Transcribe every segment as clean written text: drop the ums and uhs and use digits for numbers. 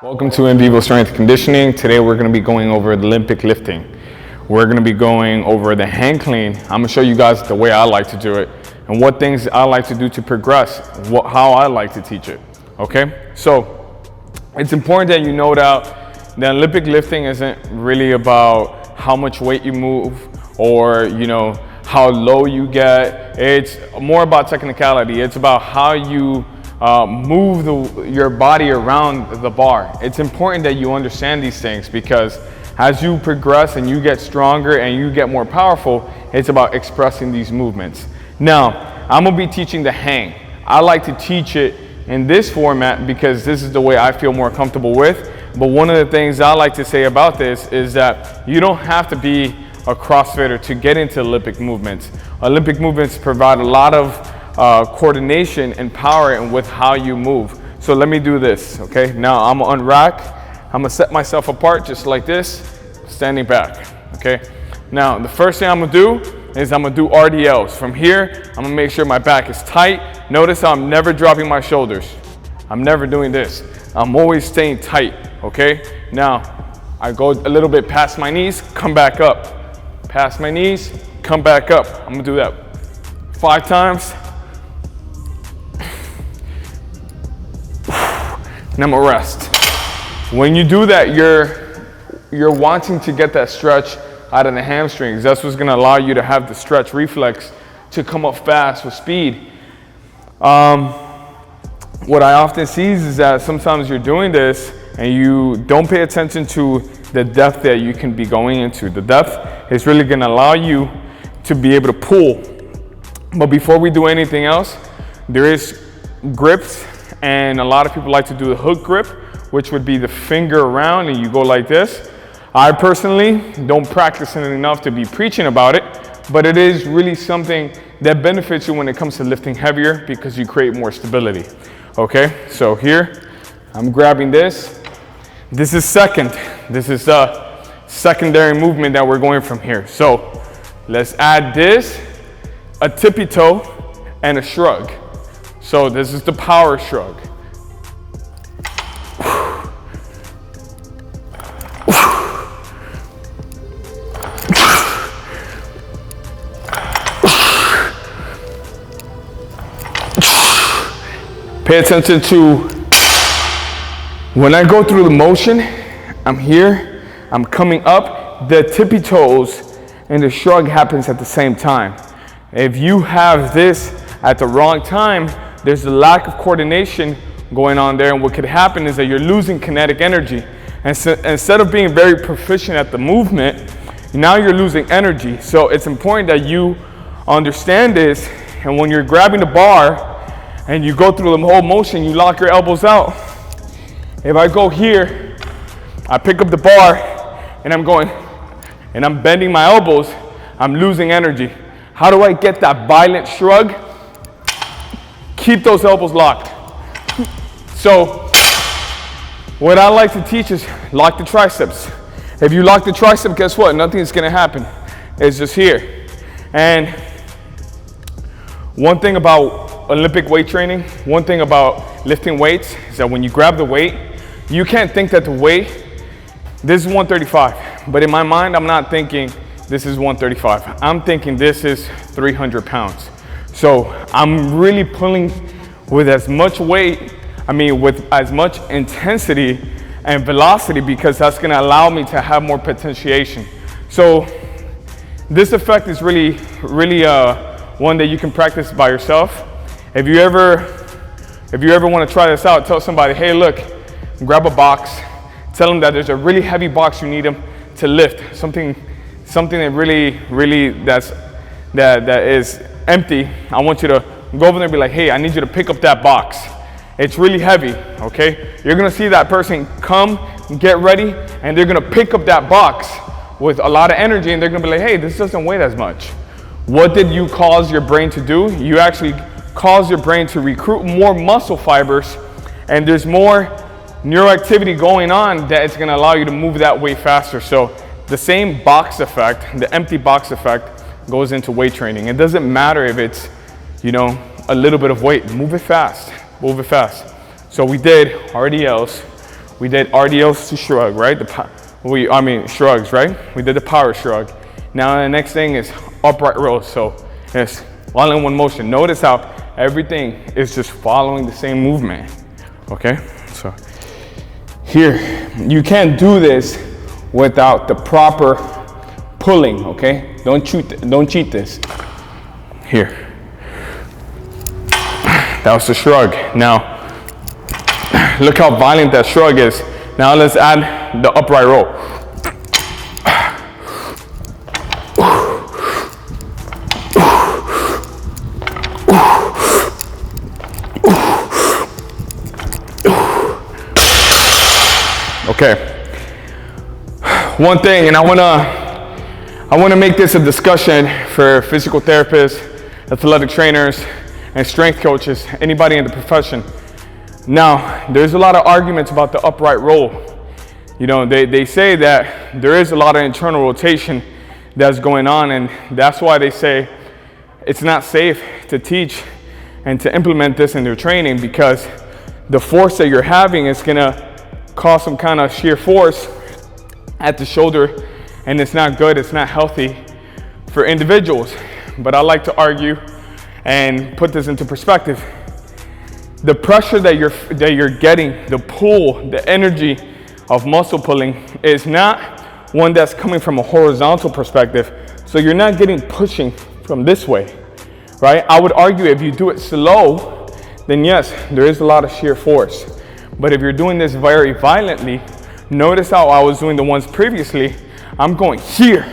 Welcome to In Vivo Strength Conditioning. Today we're going to be going over the Olympic lifting. We're going to be going over the hang clean. I'm going to show you guys the way I like to do it and what things I like to do to progress, how I like to teach it. Okay, so it's important that you note out that Olympic lifting isn't really about how much weight you move or how low you get. It's more about technicality. It's about how you move your body around the bar. It's important that you understand these things because as you progress and you get stronger and you get more powerful, it's about expressing these movements. Now, I'm gonna be teaching the hang. I like to teach it in this format because this is the way I feel more comfortable with. But one of the things I like to say about this is that you don't have to be a CrossFitter to get into Olympic movements. Olympic movements provide a lot of coordination and power with how you move. So let me do this, okay? Now I'm gonna unrack, I'm gonna set myself apart just like this, standing back, okay? Now the first thing I'm gonna do is I'm gonna do RDLs. From here, I'm gonna make sure my back is tight. Notice how I'm never dropping my shoulders. I'm never doing this. I'm always staying tight, okay? Now, I go a little bit past my knees, come back up. Past my knees, come back up. I'm gonna do that 5 times. And I'm gonna rest. When you do that, you're wanting to get that stretch out of the hamstrings. That's what's gonna allow you to have the stretch reflex to come up fast with speed. What I often see is that sometimes you're doing this and you don't pay attention to the depth that you can be going into. The depth is really gonna allow you to be able to pull. But before we do anything else, there is grips. And a lot of people like to do the hook grip, which would be the finger around and you go like this. I personally don't practice it enough to be preaching about it, but it is really something that benefits you when it comes to lifting heavier because you create more stability. Okay, so here, I'm grabbing this. This is second. This is the secondary movement that we're going from here. So let's add this, a tippy toe, and a shrug. So this is the power shrug. Pay attention to when I go through the motion, I'm here, I'm coming up, the tippy toes and the shrug happens at the same time. If you have this at the wrong time, there's a lack of coordination going on there, and what could happen is that you're losing kinetic energy. And so, instead of being very proficient at the movement, now you're losing energy. So it's important that you understand this, and when you're grabbing the bar and you go through the whole motion, you lock your elbows out. If I go here, I pick up the bar and I'm going, and I'm bending my elbows, I'm losing energy. How do I get that violent shrug? Keep those elbows locked. So what I like to teach is lock the triceps. If you lock the tricep, guess what? Nothing's gonna happen. It's just here. And one thing about Olympic weight training, one thing about lifting weights is that when you grab the weight, you can't think that the weight, this is 135. But in my mind, I'm not thinking this is 135. I'm thinking this is 300 pounds. So I'm really pulling with as much weight, with as much intensity and velocity because that's gonna allow me to have more potentiation. So this effect is really one that you can practice by yourself. If you ever wanna try this out, tell somebody, hey look, grab a box, tell them that there's a really heavy box you need them to lift, something that really that is empty. I want you to go over there and be like, hey, I need you to pick up that box. It's really heavy, okay? You're gonna see that person come, get ready, and they're gonna pick up that box with a lot of energy and they're gonna be like, hey, this doesn't weigh as much. What did you cause your brain to do? You actually caused your brain to recruit more muscle fibers, and there's more neuroactivity going on that it's gonna allow you to move that way faster. So the same box effect, the empty box effect, goes into weight training. It doesn't matter if it's, a little bit of weight, move it fast, move it fast. So we did RDLs, we did RDLs to shrug, right? Shrugs, right? We did the power shrug. Now the next thing is upright rows. So it's all in one motion. Notice how everything is just following the same movement, okay? So here, you can't do this without the proper pulling, okay? Don't cheat this. Here. That was the shrug. Now, look how violent that shrug is. Now let's add the upright row. Okay. One thing, and I wanna make this a discussion for physical therapists, athletic trainers, and strength coaches, anybody in the profession. Now, there's a lot of arguments about the upright row. You know, they say that there is a lot of internal rotation that's going on, and that's why they say it's not safe to teach and to implement this in their training, because the force that you're having is gonna cause some kind of shear force at the shoulder, and it's not good, it's not healthy for individuals. But I like to argue and put this into perspective. The pressure that you're getting, the pull, the energy of muscle pulling is not one that's coming from a horizontal perspective. So you're not getting pushing from this way, right? I would argue if you do it slow, then yes, there is a lot of shear force. But if you're doing this very violently, notice how I was doing the ones previously, I'm going here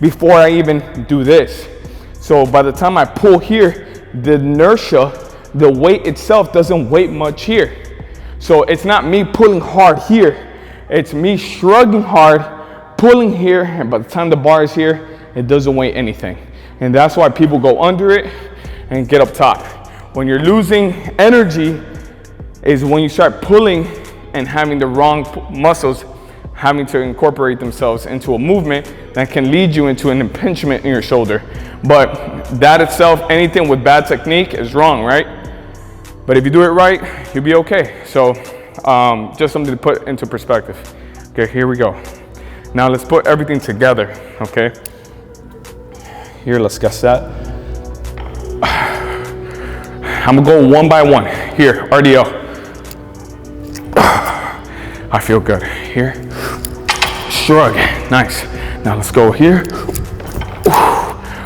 before I even do this. So by the time I pull here, the inertia, the weight itself doesn't weigh much here. So it's not me pulling hard here, it's me shrugging hard, pulling here, and by the time the bar is here, it doesn't weigh anything. And that's why people go under it and get up top. When you're losing energy is when you start pulling and having the wrong muscles having to incorporate themselves into a movement that can lead you into an impingement in your shoulder. But that itself, anything with bad technique is wrong, right? But if you do it right, you'll be okay. So just something to put into perspective. Okay, here we go. Now let's put everything together, okay? Here, let's guess that. I'm gonna go one by one. Here, RDL. I feel good. Here, shrug, nice. Now let's go here.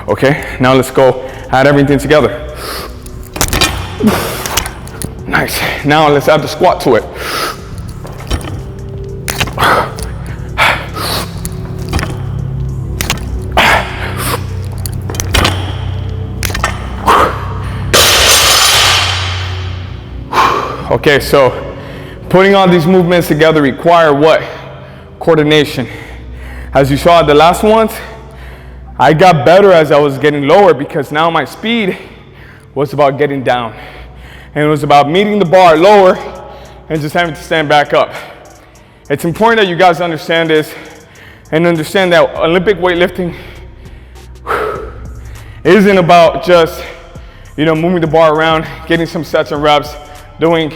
Okay, now let's go add everything together. Nice. Now let's add the squat to it. Okay, so putting all these movements together require what? Coordination. As you saw at the last ones, I got better as I was getting lower, because now my speed was about getting down. And it was about meeting the bar lower and just having to stand back up. It's important that you guys understand this and understand that Olympic weightlifting isn't about just, moving the bar around, getting some sets and reps, doing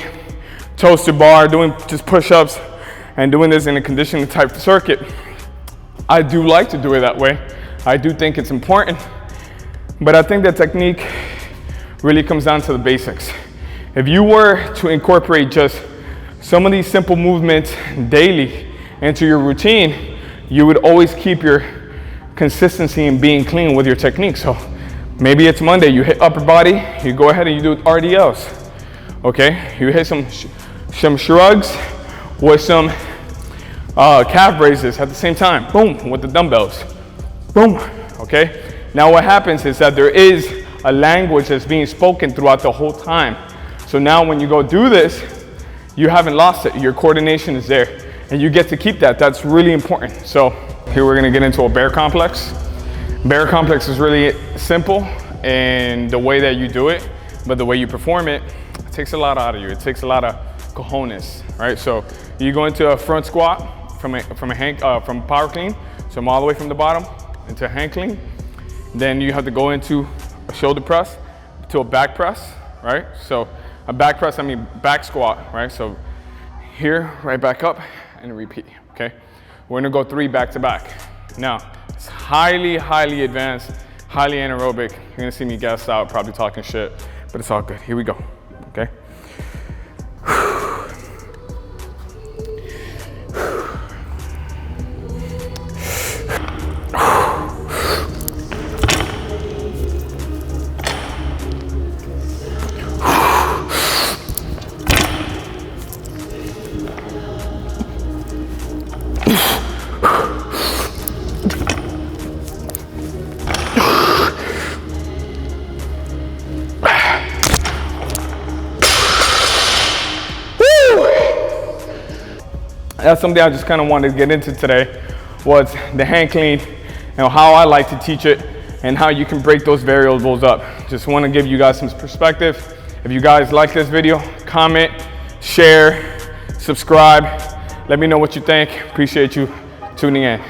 toes to bar, doing just push-ups, and doing this in a conditioning type circuit. I do like to do it that way. I do think it's important, but I think that technique really comes down to the basics. If you were to incorporate just some of these simple movements daily into your routine, you would always keep your consistency in being clean with your technique. So maybe it's Monday, you hit upper body, you go ahead and you do RDLs. Okay, you hit some shrugs with some calf raises at the same time. Boom, with the dumbbells. Boom, okay? Now what happens is that there is a language that's being spoken throughout the whole time. So now when you go do this, you haven't lost it. Your coordination is there and you get to keep that. That's really important. So here we're gonna get into a bear complex. Bear complex is really simple in the way that you do it, but the way you perform it, it takes a lot out of you. It takes a lot of cojones, right? So you go into a front squat from power clean. So I'm all the way from the bottom into a hand clean. Then you have to go into a shoulder press to a back press, right? So a back press, I mean back squat, right? So here, right back up, and repeat, okay? We're gonna go 3 back to back. Now, it's highly, highly advanced, highly anaerobic. You're gonna see me gassed out, probably talking shit, but it's all good. Here we go, okay? That's something I just kind of wanted to get into today, was the hang clean and how I like to teach it and how you can break those variables up. Just want to give you guys some perspective. If you guys like this video, comment, share, subscribe. Let me know what you think. Appreciate you tuning in.